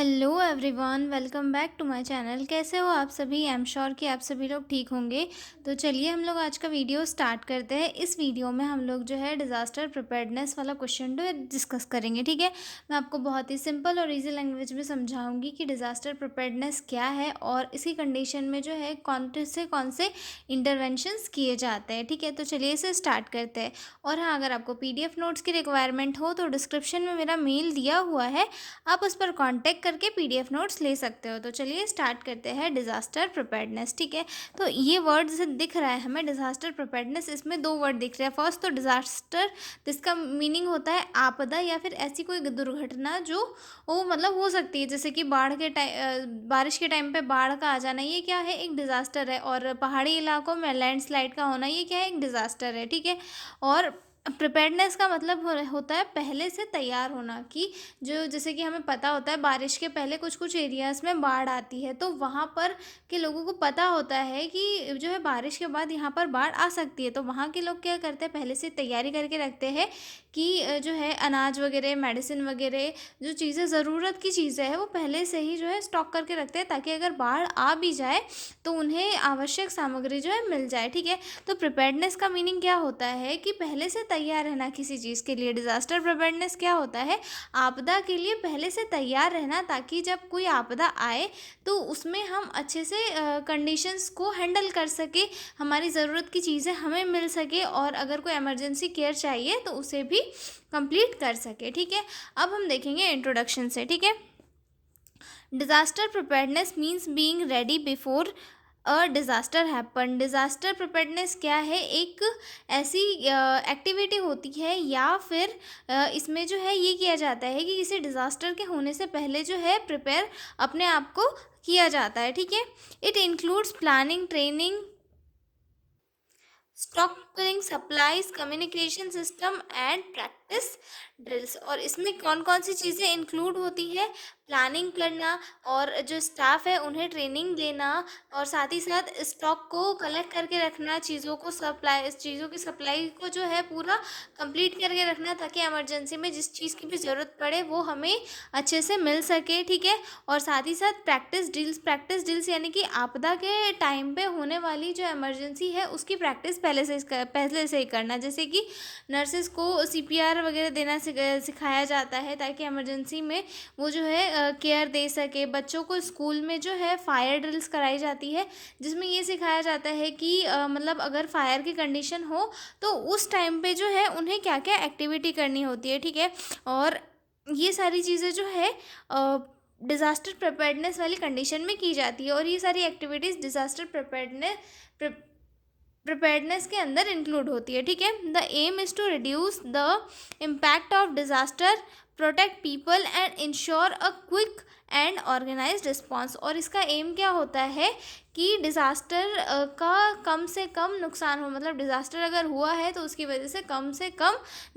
Hello everyone, welcome back to my channel. कैसे हो आप सभी? आई एम श्योर कि आप सभी लोग ठीक होंगे। तो चलिए हम लोग आज का वीडियो स्टार्ट करते हैं। इस वीडियो में हम लोग जो है डिज़ास्टर प्रिपेयर्डनेस वाला क्वेश्चन डिस्कस करेंगे। ठीक है, मैं आपको बहुत ही सिंपल और इजी लैंग्वेज में समझाऊंगी कि डिज़ास्टर प्रिपेयर्डनेस क्या है और इसकी कंडीशन में जो है कौन से इंटरवेंशंस किए जाते हैं। ठीक है, तो चलिए इसे स्टार्ट करते हैं। और हाँ, अगर आपको PDF नोट्स की रिक्वायरमेंट हो तो डिस्क्रिप्शन में मेरा मेल दिया हुआ है, आप उस पर कांटेक्ट करके PDF नोट्स ले सकते हो। तो चलिए स्टार्ट करते हैं डिज़ास्टर प्रिपेयर्डनेस। ठीक है, तो ये वर्ड जैसे दिख रहा है हमें डिज़ास्टर प्रिपेयर्डनेस, इसमें दो वर्ड दिख रहे हैं। फर्स्ट तो डिज़ास्टर, जिसका मीनिंग होता है आपदा या फिर ऐसी कोई दुर्घटना जो वो मतलब हो सकती है, जैसे कि बारिश के टाइम पे बाढ़ का आ जाना, ये क्या है? एक डिज़ास्टर है। और पहाड़ी इलाकों में लैंडस्लाइड का होना, ये क्या है? एक डिज़ास्टर है। ठीक है, और प्रिपेयर्डनेस का मतलब होता है पहले से तैयार होना, कि जो जैसे कि हमें पता होता है बारिश के पहले कुछ कुछ एरियाज़ में बाढ़ आती है, तो वहाँ पर के लोगों को पता होता है कि जो है बारिश के बाद यहाँ पर बाढ़ आ सकती है। तो वहाँ के लोग क्या करते हैं, पहले से तैयारी करके रखते हैं कि जो है अनाज वगैरह, मेडिसिन वगैरह, जो चीज़ें ज़रूरत की चीज़ें हैं वो पहले से ही जो है स्टॉक करके रखते हैं, ताकि अगर बाढ़ आ भी जाए तो उन्हें आवश्यक सामग्री जो है मिल जाए। ठीक है, तो प्रिपेयर्डनेस का मीनिंग क्या होता है कि पहले से तैयार रहना किसी चीज़ के लिए। डिज़ास्टर प्रिपेयर्डनेस क्या होता है? आपदा के लिए पहले से तैयार रहना, ताकि जब कोई आपदा आए तो उसमें हम अच्छे से कंडीशंस को हैंडल कर सके, हमारी ज़रूरत की चीज़ें हमें मिल सके, और अगर कोई इमरजेंसी केयर चाहिए तो उसे भी कंप्लीट कर सके। ठीक है, अब हम देखेंगे इंट्रोडक्शन से। ठीक है, disaster preparedness means being ready before a disaster happen. Disaster preparedness क्या है? एक ऐसी एक्टिविटी होती है, या फिर इसमें जो है ये किया जाता है कि किसी डिज़ास्टर के होने से पहले जो है प्रिपेयर अपने आप को किया जाता है। ठीक है, it includes planning, training, stockpiling, supplies, communication system and practice drills. और इसमें कौन कौन सी चीज़ें इंक्लूड होती है? प्लानिंग करना, और जो स्टाफ है उन्हें ट्रेनिंग देना, और साथ ही साथ स्टॉक को कलेक्ट करके रखना, चीज़ों की सप्लाई को जो है पूरा कंप्लीट करके रखना, ताकि इमरजेंसी में जिस चीज़ की भी ज़रूरत पड़े वो हमें अच्छे से मिल सके। ठीक है, और साथ ही साथ प्रैक्टिस ड्रिल्स यानी कि आपदा के टाइम पे होने वाली जो इमरजेंसी है उसकी प्रैक्टिस पहले से ही करना, जैसे कि नर्सेस को CPR वगैरह देना सिखाया जाता है, ताकि इमरजेंसी में वो जो है केयर दे सके। बच्चों को स्कूल में जो है फायर ड्रिल्स कराई जाती है, जिसमें ये सिखाया जाता है कि मतलब अगर फायर की कंडीशन हो तो उस टाइम पे जो है उन्हें क्या क्या एक्टिविटी करनी होती है। ठीक है, और ये सारी चीज़ें जो है डिज़ास्टर प्रिपेयर्डनेस वाली कंडीशन में की जाती है, और ये सारी एक्टिविटीज़ डिज़ास्टर प्रिपेयर्डनेस के अंदर इंक्लूड होती है। ठीक है, the aim is to reduce the impact of disaster, protect people and ensure a quick and organized response. और इसका एम क्या होता है कि डिज़ास्टर का कम से कम नुकसान हो, मतलब डिज़ास्टर अगर हुआ है तो उसकी वजह से कम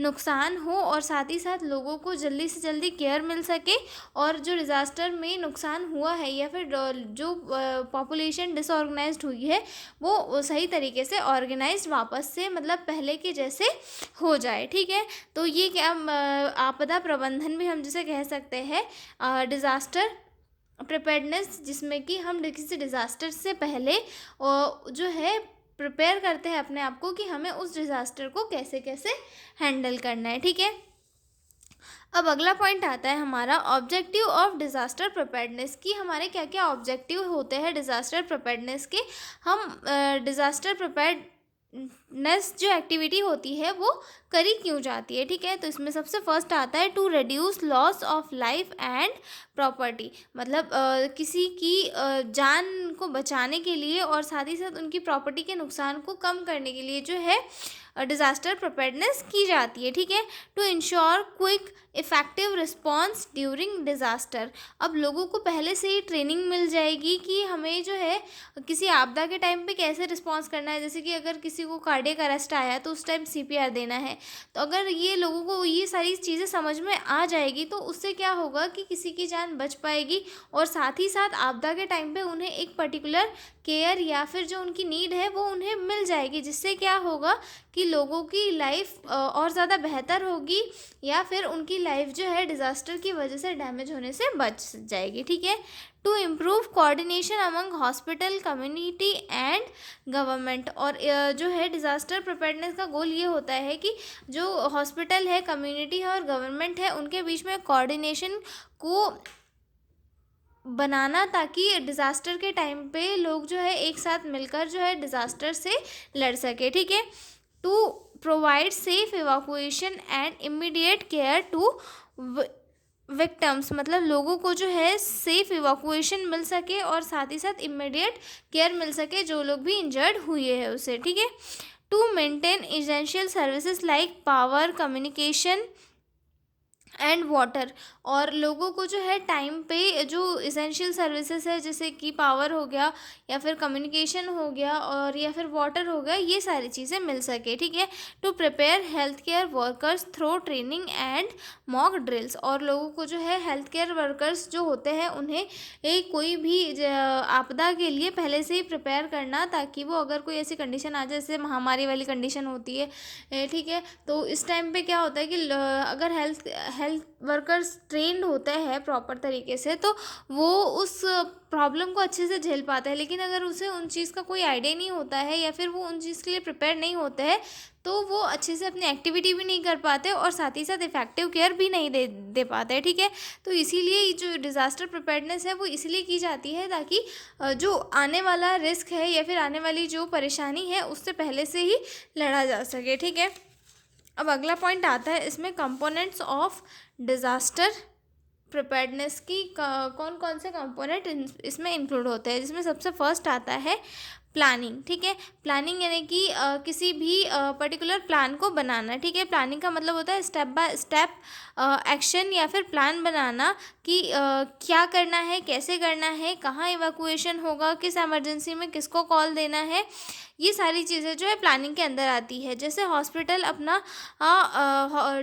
नुकसान हो, और साथ ही साथ लोगों को जल्दी से जल्दी केयर मिल सके, और जो डिज़ास्टर में नुकसान हुआ है या फिर जो पॉपुलेशन डिसऑर्गेनाइज्ड हुई है वो सही तरीके से ऑर्गेनाइज्ड वापस से, मतलब पहले के जैसे हो जाए। ठीक है, तो ये क्या आपदा प्रबंधन भी हम जिसे कह सकते हैं, डिज़ास्टर प्रिपेयर्डनेस, जिसमें कि हम किसी डिज़ास्टर से पहले जो है प्रिपेयर करते हैं अपने आप को, कि हमें उस डिज़ास्टर को कैसे कैसे हैंडल करना है। ठीक है, अब अगला पॉइंट आता है हमारा ऑब्जेक्टिव ऑफ डिज़ास्टर प्रिपेयर्डनेस, की हमारे क्या क्या ऑब्जेक्टिव होते हैं डिज़ास्टर प्रिपेयर्डनेस के। हम डिज़ास्टर प्रिपेयर्डनेस जो एक्टिविटी होती है वो करी क्यों जाती है। ठीक है, तो इसमें सबसे फर्स्ट आता है to reduce loss of life and property, मतलब किसी की जान को बचाने के लिए, और साथ ही साथ उनकी प्रॉपर्टी के नुकसान को कम करने के लिए जो है डिज़ास्टर प्रिपेयर्डनेस की जाती है। ठीक है, to ensure quick effective response during disaster. अब लोगों को पहले से ही ट्रेनिंग मिल जाएगी कि हमें जो है किसी आपदा के टाइम पे कैसे रिस्पॉन्स करना है, जैसे कि अगर किसी को कार्डियक अरेस्ट आया तो उस टाइम CPR देना है। तो अगर ये लोगों को ये सारी चीज़ें समझ में आ जाएगी तो उससे क्या होगा कि किसी की जान बच पाएगी, और साथ ही साथ आपदा के टाइम पे उन्हें एक पर्टिकुलर केयर या फिर जो उनकी नीड है वो उन्हें मिल जाएगी, जिससे क्या होगा कि लोगों की लाइफ और ज़्यादा बेहतर होगी, या फिर उनकी लाइफ जो है डिज़ास्टर की वजह से डैमेज होने से बच जाएगी, ठीक है। To improve coordination among hospital, community and government, और जो है डिज़ास्टर प्रिपेयर्डनेस का गोल ये होता है कि जो हॉस्पिटल है, कम्युनिटी है और गवर्नमेंट है, उनके बीच में कोऑर्डिनेशन को बनाना, ताकि डिज़ास्टर के टाइम पे लोग जो है एक साथ मिलकर जो है डिज़ास्टर से लड़ सके, ठीक है। To provide safe evacuation and immediate care to victims, मतलब लोगों को जो है सेफ इवाकुएशन मिल सके और साथ ही साथ इमीडिएट केयर मिल सके जो लोग भी इंजर्ड हुए हैं उसे, ठीक है। To maintain essential services like power, communication and water, और लोगों को जो है टाइम पे जो इसेंशियल सर्विसेज है जैसे कि पावर हो गया या फिर कम्युनिकेशन हो गया और या फिर वाटर हो गया, ये सारी चीज़ें मिल सके, ठीक है। To prepare health care workers through training and mock drills, और लोगों को जो है हेल्थ केयर वर्कर्स जो होते हैं उन्हें कोई भी आपदा के लिए पहले से ही प्रिपेयर करना, ताकि वो अगर कोई ऐसी कंडीशन आ जाए जैसे महामारी वाली कंडीशन होती है, ठीक है, तो इस टाइम पे क्या होता है कि अगर हेल्थ वर्कर्स ट्रेंड होते हैं प्रॉपर तरीके से तो वो उस प्रॉब्लम को अच्छे से झेल पाते हैं, लेकिन अगर उसे उन चीज़ का कोई आइडिया नहीं होता है या फिर वो उन चीज़ के लिए प्रिपेयर नहीं होते हैं तो वो अच्छे से अपनी एक्टिविटी भी नहीं कर पाते और साथ ही साथ इफेक्टिव केयर भी नहीं दे पाते हैं, ठीक है। तो इसीलिए जो डिज़ास्टर प्रिपेयर्डनेस है वो इसलिए की जाती है ताकि जो आने वाला रिस्क है या फिर आने वाली जो परेशानी है उससे पहले से ही लड़ा जा सके, ठीक है। अब अगला पॉइंट आता है इसमें कंपोनेंट्स ऑफ डिज़ास्टर प्रिपेयर्डनेस की कौन कौन से कंपोनेंट इसमें इंक्लूड होते हैं, जिसमें सबसे फर्स्ट आता है प्लानिंग, ठीक है। प्लानिंग यानी कि किसी भी पर्टिकुलर प्लान को बनाना, ठीक है। प्लानिंग का मतलब होता है स्टेप बाय स्टेप एक्शन या फिर प्लान बनाना कि क्या करना है, कैसे करना है, कहाँ इवैक्यूएशन होगा, किस इमरजेंसी में किसको कॉल देना है, ये सारी चीज़ें जो है प्लानिंग के अंदर आती है। जैसे हॉस्पिटल अपना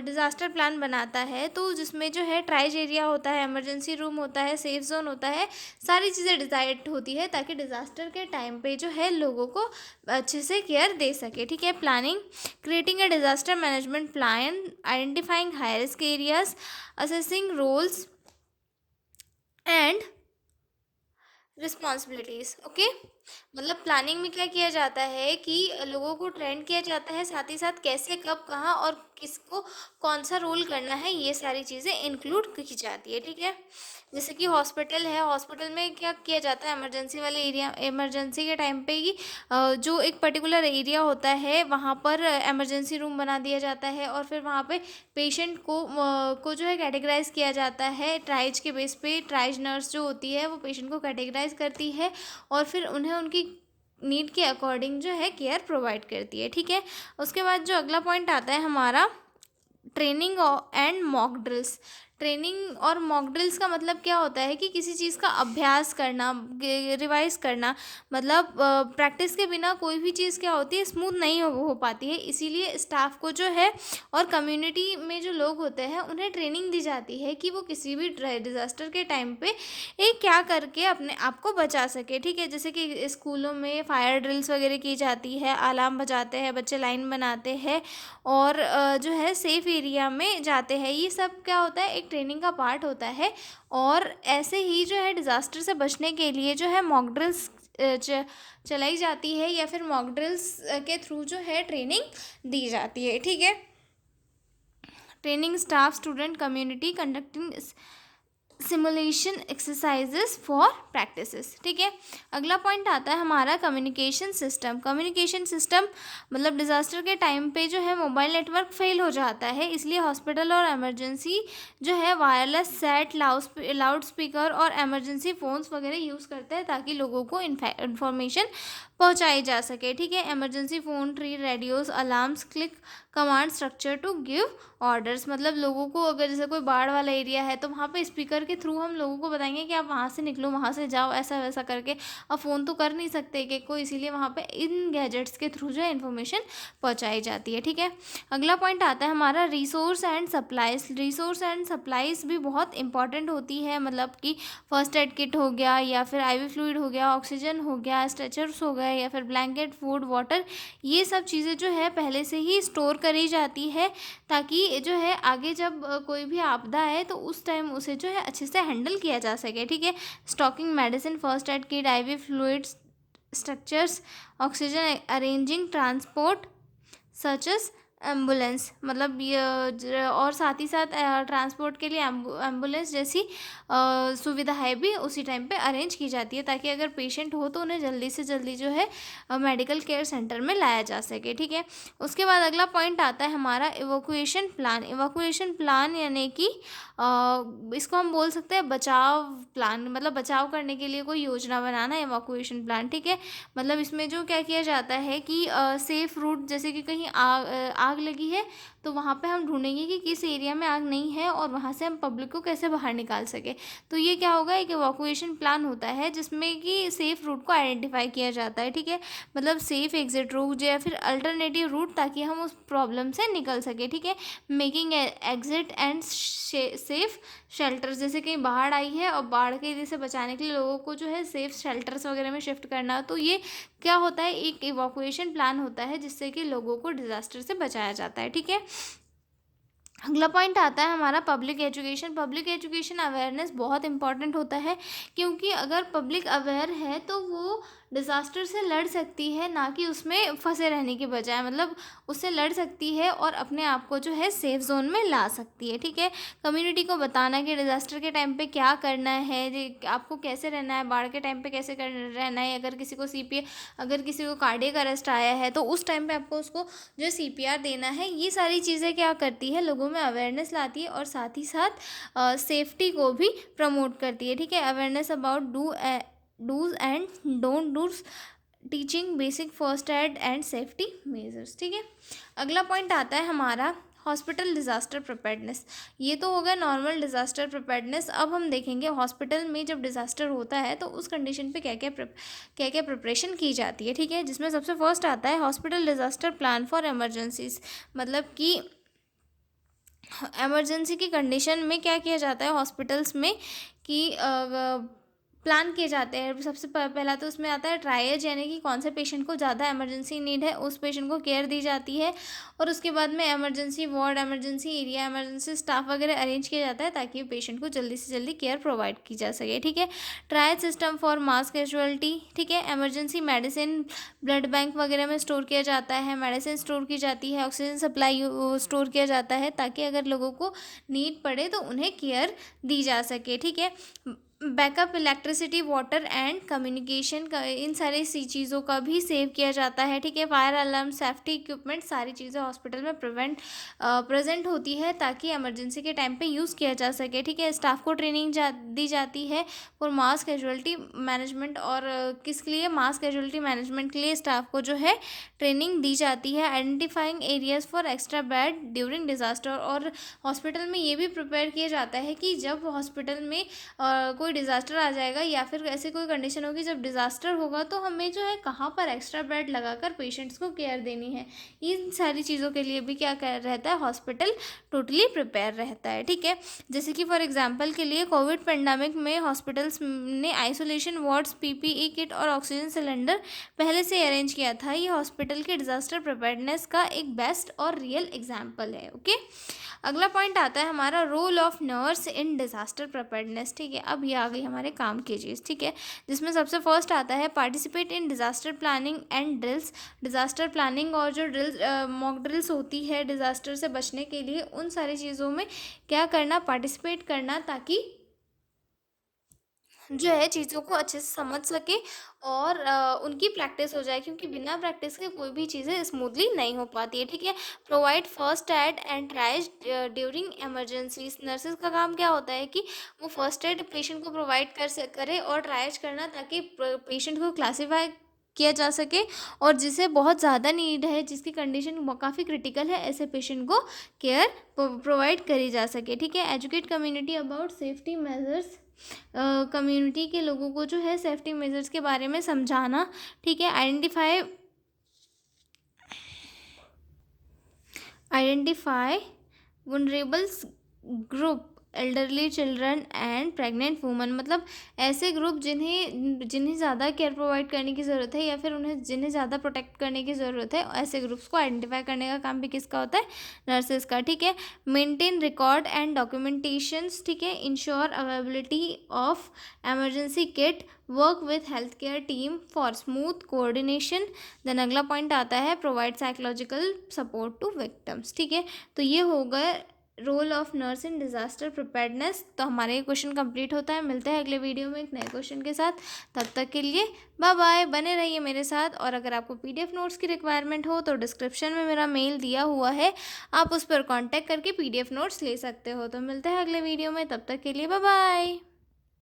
डिज़ास्टर प्लान बनाता है तो जिसमें जो है ट्राइज एरिया होता है, इमरजेंसी रूम होता है, सेफ जोन होता है, सारी चीज़ें डिसाइड होती है ताकि डिज़ास्टर के टाइम पे जो है लोगों को अच्छे से केयर दे सके, ठीक है। Planning, creating a disaster management plan, identifying high risk areas, assessing roles and responsibilities, okay. मतलब प्लानिंग में क्या किया जाता है कि लोगों को ट्रेन किया जाता है, साथ ही साथ कैसे, कब, कहाँ और किसको कौन सा रोल करना है, ये सारी चीज़ें इंक्लूड की जाती है, ठीक है। जैसे कि हॉस्पिटल है, हॉस्पिटल में क्या किया जाता है, इमरजेंसी वाले एरिया, इमरजेंसी के टाइम पे ही जो एक पर्टिकुलर एरिया होता है वहाँ पर इमरजेंसी रूम बना दिया जाता है और फिर वहाँ पे पेशेंट को जो है कैटेगराइज किया जाता है ट्राइज के बेस पे। ट्राइज नर्स जो होती है वो पेशेंट को कैटेगराइज करती है और फिर उन्हें उनकी नीड के अकॉर्डिंग जो है केयर प्रोवाइड करती है, ठीक है। उसके बाद जो अगला पॉइंट आता है हमारा training and mock drills. Training और मॉक ड्रिल्स का मतलब क्या होता है कि किसी चीज़ का अभ्यास करना, रिवाइज करना, मतलब प्रैक्टिस के बिना कोई भी चीज़ क्या होती है, स्मूथ नहीं हो पाती है। इसीलिए स्टाफ को जो है और कम्युनिटी में जो लोग होते हैं उन्हें ट्रेनिंग दी जाती है कि वो किसी भी डिज़ास्टर के टाइम पे क्या करके अपने आप को बचा सके, ठीक है। जैसे कि स्कूलों में फायर ड्रिल्स वगैरह की जाती है, अलार्म बजाते हैं, बच्चे लाइन बनाते हैं और जो है सेफ एरिया में जाते हैं। ये सब क्या होता है, एक ट्रेनिंग का पार्ट होता है। और ऐसे ही जो है डिज़ास्टर से बचने के लिए जो है मॉक ड्रिल्स चलाई जाती है या फिर मॉक ड्रिल्स के थ्रू जो है ट्रेनिंग दी जाती है, ठीक है। Training staff, student, community conducting simulation exercises for practices, ठीक है। अगला पॉइंट आता है हमारा कम्युनिकेशन सिस्टम। कम्युनिकेशन सिस्टम मतलब डिज़ास्टर के टाइम पे जो है मोबाइल नेटवर्क फेल हो जाता है, इसलिए हॉस्पिटल और इमरजेंसी जो है वायरलेस सेट, लाउड स्पीकर और इमरजेंसी फ़ोन्स वगैरह यूज़ करते हैं ताकि लोगों को इन्फॉर्मेशन पहुंचाई जा सके, ठीक है। Emergency phone, tree, radios, alarms, click command structure to give orders, मतलब लोगों को अगर जैसे कोई बाढ़ वाला एरिया है तो वहाँ पे स्पीकर के थ्रू हम लोगों को बताएंगे कि आप वहाँ से निकलो, वहाँ से जाओ, ऐसा वैसा करके। अब फ़ोन तो कर नहीं सकते कि कोई, इसीलिए वहाँ पे इन गैजेट्स के थ्रू जो है इन्फॉर्मेशन पहुँचाई जाती है, ठीक है। अगला पॉइंट आता है हमारा resource and supplies. Resource and supplies भी बहुत इंपॉर्टेंट होती है, मतलब कि फर्स्ट एड किट हो गया या फिर IV फ्लूइड हो गया, ऑक्सीजन हो गया, स्ट्रेचर्स हो गए या फिर ब्लैंकेट, फूड, वाटर, ये सब चीज़ें जो है पहले से ही स्टोर करी जाती है ताकि जो है आगे जब कोई भी आपदा है तो उस टाइम उसे जो है अच्छे से हैंडल किया जा सके, ठीक है। Stocking medicine, first aid kit, IV fluids, structures, oxygen arranging, transport such as ambulance, मतलब ये और साथ ही साथ ट्रांसपोर्ट के लिए एम्बुलेंस जैसी सुविधाएं भी उसी टाइम पे अरेंज की जाती है ताकि अगर पेशेंट हो तो उन्हें जल्दी से जल्दी जो है मेडिकल केयर सेंटर में लाया जा सके, ठीक है। उसके बाद अगला पॉइंट आता है हमारा इवोक्यूएशन प्लान। इवोक्यूएशन प्लान यानी कि इसको हम बोल सकते हैं बचाव प्लान, मतलब बचाव करने के लिए कोई योजना बनाना, इवोक्यूएशन प्लान, ठीक है। मतलब इसमें जो क्या किया जाता है कि सेफ़ रूट, जैसे कि कहीं आग लगी है तो वहाँ पे हम ढूंढेंगे कि किस एरिया में आग नहीं है और वहाँ से हम पब्लिक को कैसे बाहर निकाल सके। तो ये क्या होगा, एक इवोक्यूएशन प्लान होता है जिसमें कि सेफ़ रूट को आइडेंटिफाई किया जाता है, ठीक है। मतलब सेफ़ एग्जिट रूट या फिर अल्टरनेटिव रूट, ताकि हम उस प्रॉब्लम से निकल सके, ठीक है। Making exit and safe shelters, जैसे कहीं बाढ़ आई है और बाढ़ के से बचाने के लिए लोगों को जो है सेफ़ शेल्टर्स वगैरह में शिफ्ट करना, तो ये क्या होता है, एक इवोक्यूएशन प्लान होता है जिससे कि लोगों को डिज़ास्टर से बचाया जाता है, ठीक है। अगला पॉइंट आता है हमारा public education. Public education awareness बहुत इंपॉर्टेंट होता है क्योंकि अगर पब्लिक अवेयर है तो वो डिज़ास्टर से लड़ सकती है, ना कि उसमें फंसे रहने के बजाय, मतलब उससे लड़ सकती है और अपने आप को जो है सेफ जोन में ला सकती है, ठीक है। कम्युनिटी को बताना कि डिज़ास्टर के टाइम पे क्या करना है, आपको कैसे रहना है, बाढ़ के टाइम पे कैसे रहना है, अगर किसी को अगर किसी को कार्डियक अरेस्ट आया है तो उस टाइम पे आपको उसको जो CPR देना है। ये सारी चीज़ें क्या करती है, लोगों में अवेयरनेस लाती है और साथ ही साथ सेफ्टी को भी प्रमोट करती है, ठीक है। Awareness about dos and don't dos, teaching basic first aid and safety measures, ठीक है। अगला पॉइंट आता है हमारा हॉस्पिटल डिज़ास्टर प्रिपेयर्डनेस। ये तो होगा नॉर्मल डिज़ास्टर प्रिपेयर्डनेस। अब हम देखेंगे हॉस्पिटल में जब डिज़ास्टर होता है तो उस कंडीशन पे क्या क्या प्रिपरेशन की जाती है, ठीक है। जिसमें सबसे फर्स्ट आता है hospital disaster plan for emergencies, मतलब कि इमरजेंसी की कंडीशन में क्या किया जाता है हॉस्पिटल्स में कि प्लान किए जाते हैं। सबसे पहला तो उसमें आता है ट्रायज, यानी कि कौन से पेशेंट को ज़्यादा इमरजेंसी नीड है उस पेशेंट को केयर दी जाती है, और उसके बाद में emergency ward, emergency area, emergency staff वगैरह अरेंज किया जाता है ताकि पेशेंट को जल्दी से जल्दी केयर प्रोवाइड की जा सके, ठीक है। Triage system for mass casualty, ठीक है। इमरजेंसी मेडिसिन ब्लड बैंक वगैरह में स्टोर किया जाता है, मेडिसिन स्टोर की जाती है, ऑक्सीजन सप्लाई स्टोर किया जाता है ताकि अगर लोगों को नीड पड़े तो उन्हें केयर दी जा सके, ठीक है। Backup electricity, water and communication का, इन सारी चीज़ों का भी सेव किया जाता है, ठीक है। फायर अलार्म, सेफ्टी इक्विपमेंट, सारी चीज़ें हॉस्पिटल में प्रेजेंट होती है ताकि इमरजेंसी के टाइम पे यूज़ किया जा सके, ठीक है। स्टाफ को ट्रेनिंग दी जाती है फॉर मास कैजुअलिटी मैनेजमेंट, और किसके लिए, मास कैजुअलिटी मैनेजमेंट के लिए स्टाफ को जो है ट्रेनिंग दी जाती है। Identifying areas for extra bed during disaster, और हॉस्पिटल में ये भी प्रिपेयर किया जाता है कि जब हॉस्पिटल में कोई डिज़ास्टर आ जाएगा या फिर ऐसी कोई कंडीशन होगी जब डिज़ास्टर होगा तो हमें जो है कहाँ पर एक्स्ट्रा बेड लगाकर पेशेंट्स को केयर देनी है। इन सारी चीज़ों के लिए भी क्या कर रहता है, हॉस्पिटल टोटली प्रिपेयर रहता है, ठीक है। जैसे कि फॉर एग्जांपल के लिए कोविड पेंडेमिक में हॉस्पिटल्स ने आइसोलेशन वार्ड्स, PPE किट और ऑक्सीजन सिलेंडर पहले से अरेंज किया था। ये हॉस्पिटल के डिज़ास्टर प्रिपेयर्डनेस का एक बेस्ट और रियल एग्जाम्पल है, ओके। अगला पॉइंट आता है हमारा role of nurse in disaster preparedness, ठीक है। अब ये आ गई हमारे काम की चीज़, ठीक है। जिसमें सबसे फर्स्ट आता है participate in disaster planning and drills. Disaster planning और जो मॉक ड्रिल्स होती है डिज़ास्टर से बचने के लिए, उन सारी चीज़ों में क्या करना, पार्टिसिपेट करना, ताकि जो है चीज़ों को अच्छे से समझ सके और उनकी प्रैक्टिस हो जाए, क्योंकि बिना प्रैक्टिस के कोई भी चीज़ें स्मूथली नहीं हो पाती है, ठीक है। Provide first aid and tries during emergencies. Nurses का काम क्या होता है कि वो फर्स्ट एड पेशेंट को प्रोवाइड करे और ट्राइज करना ताकि पेशेंट को क्लासीफाई किया जा सके, और जिसे बहुत ज़्यादा नीड है, जिसकी कंडीशन काफ़ी क्रिटिकल है, ऐसे पेशेंट को केयर प्रोवाइड करी जा सके, ठीक है। Educate community about safety measures. Community के लोगों को जो है सेफ्टी मेजर्स के बारे में समझाना, ठीक है। Identify vulnerables group elderly children and pregnant woman, मतलब ऐसे ग्रुप जिन्हें ज़्यादा केयर प्रोवाइड करने की ज़रूरत है या फिर जिन्हें ज़्यादा प्रोटेक्ट करने की ज़रूरत है, ऐसे ग्रुप्स को आइडेंटिफाई करने का काम भी किसका होता है? नर्सेज का। ठीक है। मेंटेन रिकॉर्ड एंड डॉक्यूमेंटेशंस, ठीक है। Ensure availability of emergency kit, work with health care team for smooth coordination. Then अगला पॉइंट आता है provide psychological support to victims. ठीक है। तो ये होगा role of nurse in disaster preparedness. तो हमारा ये क्वेश्चन कंप्लीट होता है। मिलते हैं अगले वीडियो में एक नए क्वेश्चन के साथ। तब तक के लिए बाय बाय, बने रहिए मेरे साथ। और अगर आपको पीडीएफ नोट्स की रिक्वायरमेंट हो तो डिस्क्रिप्शन में मेरा मेल दिया हुआ है, आप उस पर कांटेक्ट करके पीडीएफ नोट्स ले सकते हो। तो मिलते हैं अगले वीडियो में, तब तक के लिए बाय बाय।